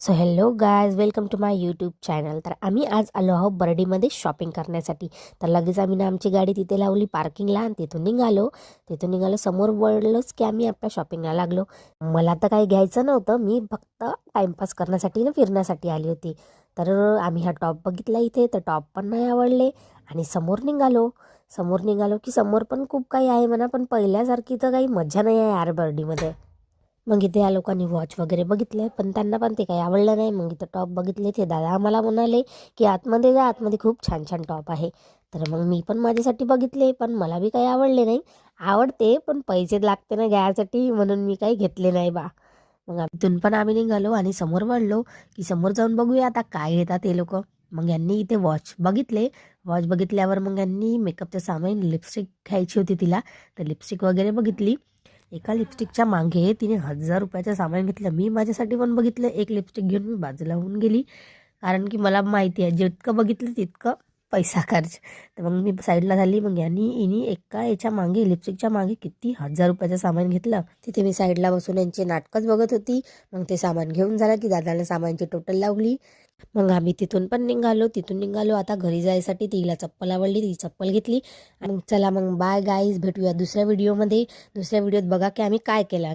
So hello guys, welcome to my YouTube channel. तर आम्ही आज आलो आहोत बर्डीमध्ये शॉपिंग करण्यासाठी. तर लगेच आम्ही ना आमची गाडी तिथे लावली पार्किंगला आणि तिथून निघालो. समोर वळलोच की आम्ही आपल्या शॉपिंगला लागलो. मला तर काही घ्यायचं नव्हतं, मी फक्त टाईमपास करण्यासाठी ना फिरण्यासाठी आली होती. तर आम्ही हा टॉप बघितला इथे, तर टॉप पण नाही आवडले आणि समोर निघालो की समोर पण खूप काही आहे म्हणा, पण पहिल्यासारखी तर काही मजा नाही आहे यार बर्डीमध्ये. मग इथे या लोकांनी वॉच वगैरे बघितले, पण त्यांना पण ते काही आवडलं नाही. मग इथं टॉप बघितले, ते दादा आम्हाला म्हणाले की आतमध्ये जा, आतमध्ये खूप छान छान टॉप आहे. तर मग मी पण माझ्यासाठी बघितले, पण मला बी काही आवडले नाही. आवडते पण पैसे लागते ना घ्यायसाठी, म्हणून मी काही घेतले नाही बा. मग तिथून पण आम्ही निघालो आणि समोर वळलो की समोर जाऊन बघूया आता काय घेतात ते लोक. मग यांनी इथे वॉच बघितल्यावर मग यांनी मेकअपचं सामान, लिपस्टिक घ्यायची होती तिला. तर लिपस्टिक वगैरे बघितली. एका लिपस्टिकच्या मागे तिने 1000 रुपयाचं सामान घेतलं. मी माझ्यासाठी पण बघितलं, एक लिपस्टिक घेऊन मी बाजूला होऊन गेली, कारण की मला माहिती आहे जितकं बघितलं तितकं पैसा खर्च. तर मग मी साईडला झाली. मग यांनी इनी एका याच्या मागे, लिपस्टिकच्या मागे किती 1000 रुपयाचं सामान घेतलं. तिथे मी साईडला बसून यांचे नाटकच बघत होती. मग ते सामान घेऊन झालं की दादाला सामानची टोटल लावली. मग आम्ही तिथून निघालो आता घरी जायसाठी. तिला चप्पल आवडली, ती चप्पल घेतली. मग चला, मग बाय गाईज, भेटूया दुसऱ्या व्हिडिओमध्ये. दुसऱ्या व्हिडिओत बघा की आम्ही काय केलं.